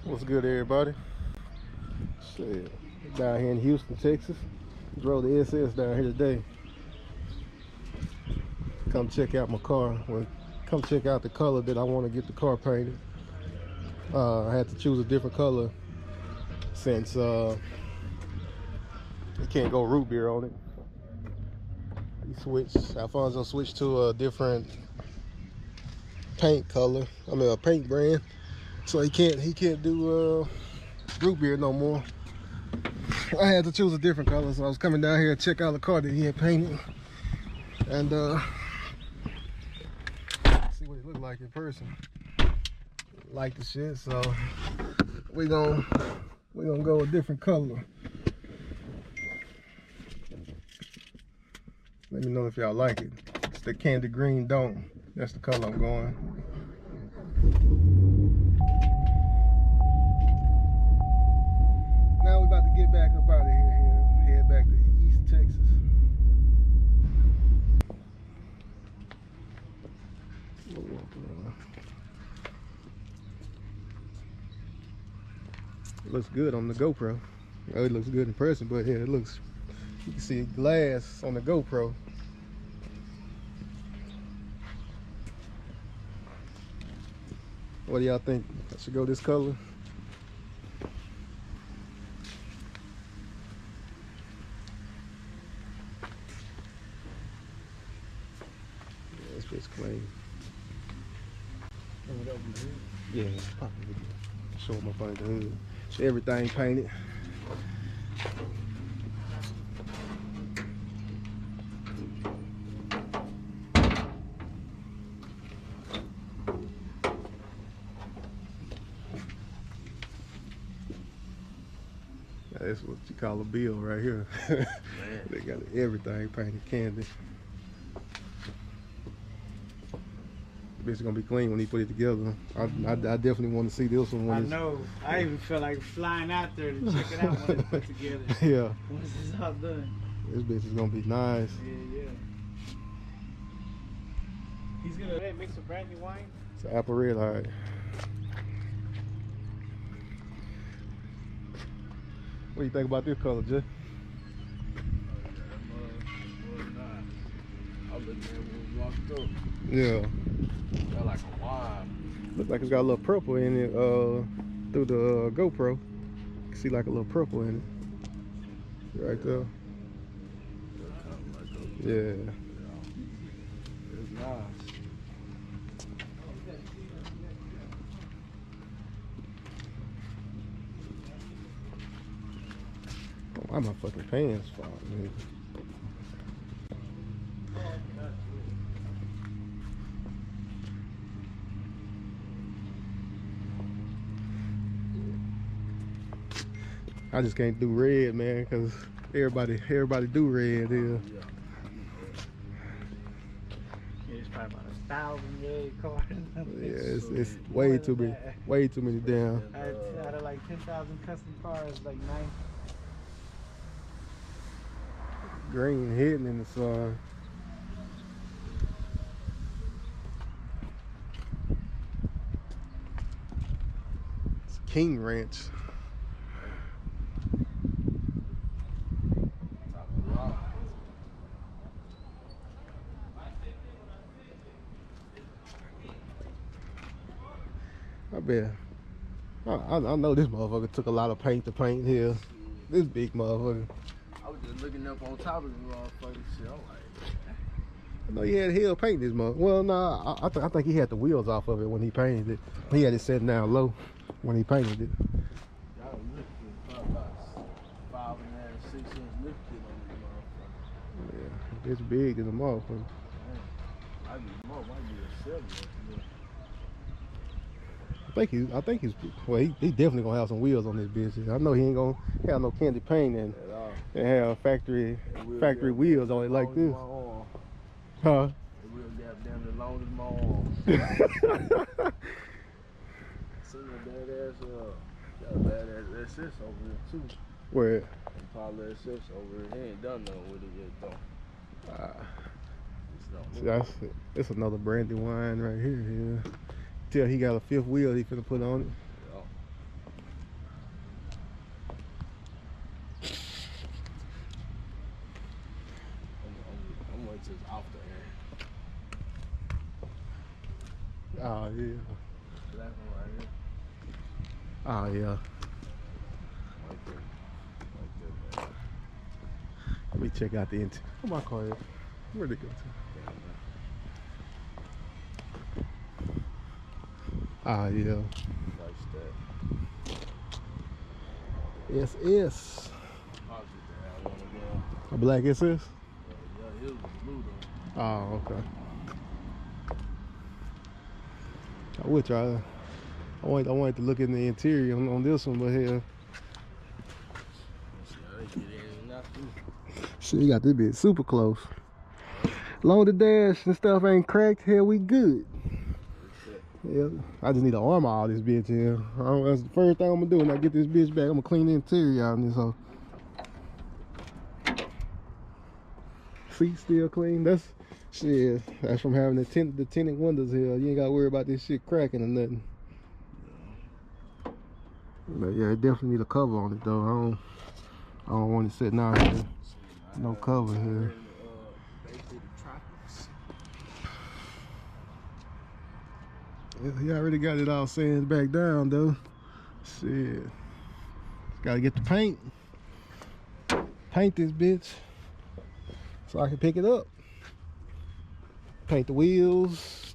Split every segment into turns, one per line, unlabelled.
What's good, everybody? Shit, down here in Houston, Texas. Drove the SS down here today. Come check out my car. Well, come check out the color that I want to get the car painted. I had to choose a different color since you can't go root beer on it. Alfonso switched to a different paint color. I mean, a paint brand. So he can't do root beer no more. I had to choose a different color, so I was coming down here to check out the car that he had painted and see what it looked like in person. Like the shit, so we gonna go a different color. Let me know if y'all like it. It's the candy green dome. That's the color I'm going. Now we about to get back up out of here, head back to East Texas. It looks good on the GoPro. Oh, it looks good in person, but yeah, it looks, you can see glass on the GoPro. What do y'all think? I should go this color? Yeah, it's just clean. Yeah, pop it. Show them up under the hood. So everything painted. That's what you call a bill right here. They got everything painted candy. It's gonna be clean when he put it together. I definitely want to see this one.
I know. I even feel like flying out there to check it out when it's put together.
Yeah.
Once it's all done.
This bitch is gonna be nice.
Yeah. He's gonna mix a brand new wine.
It's an apple red, all right. What do you think about this color, Jay?
I was looking at it when we walked through.
Yeah.
Got like a wine.
Looks like it's got a little purple in it through the GoPro. You can see like a little purple in it. Right there. Yeah.
It's nice.
Oh, why my fucking pants fall, man? I just can't do red, man, because everybody do red here.
It's probably about 1,000 red cars.
Yeah, it's way too many damn.
Out of like 10,000 custom cars, like 9.
Green hidden in the sun. It's King Ranch. I bet. I know this motherfucker took a lot of paint to paint here. This big motherfucker.
I was just looking up on top of the motherfucking shit. I'm like,
I know he had hell paint this motherfucker. Well, nah, I think he had the wheels off of it when he painted it. He had it set down low when he painted it.
y'all lifted probably about 5.5, 6 inch lift kit on this motherfucker.
Yeah, it's big as a motherfucker.
Might be a 7.
I think he's well. He definitely gonna have some wheels on this bitch. I know he ain't gonna have no candy paint and have factory wheels on it like this. Huh?
The wheel got damn the long as my arm. Seen a badass, got a badass SS over there too.
Where?
Probably SS over there. He ain't done nothing with it yet though.
It's another brandy wine right here. Yeah. Tell he got a 5th wheel he finna put on it.
Yeah. just off the air.
Oh yeah.
Black one right here.
Oh yeah.
Like that. Like that, man.
Let me check out the interior. Where my car at? Where'd it go to? Ah yeah.
Like that.
SS.
Positive that I want to go.
A black SS?
Yeah, it was blue though.
Oh, okay. I would try. I wanted to look in the interior on this one, but hell. Shit, you got this bitch super close. Long the dash and stuff ain't cracked, hell, we good. Yeah, I just need to armor all this bitch here. That's the first thing I'm gonna do when I get this bitch back. I'm gonna clean the interior out in this hoe. Seat still clean. That's shit. That's from having the tinted windows here. You ain't gotta worry about this shit cracking or nothing. But yeah, it definitely need a cover on it though. I don't want it sitting out here. No cover here. Yeah, he already got it all sanded back down though. Shit. Gotta get the paint. Paint this bitch so I can pick it up. Paint the wheels.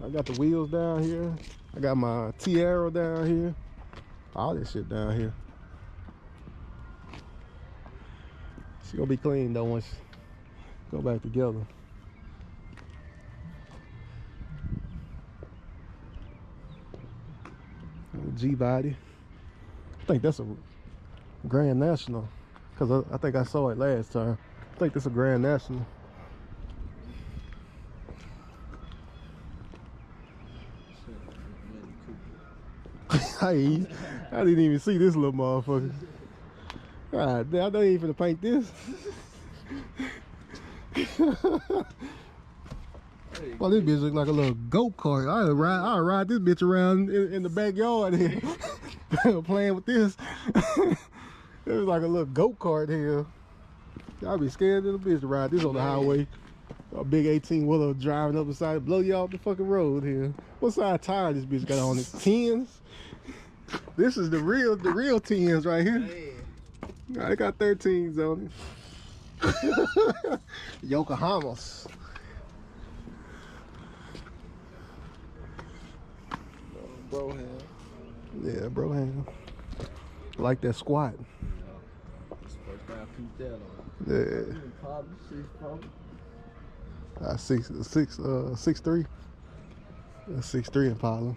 I got the wheels down here. I got my T-Arrow down here. All this shit down here. She gonna be clean though once go back together. G-body. I think that's a Grand National, because I think I saw it last time. I think that's a Grand National. I didn't even see this little motherfucker. God damn, I don't even finna paint this. Well, this bitch look like a little go-kart. I'll ride this bitch around in the backyard here. Playing with this. It was like a little go-kart here. I'll be scared of the bitch to ride this on the highway. A big 18-wheeler driving up the side, blow you off the fucking road here. What size tire this bitch got on it? 10s? This is the real 10s right here. I got 13s on it. Yokohamas. Bro hand. Yeah, bro hand. Like that squat. Yeah. 6'3". 6'3" Impala.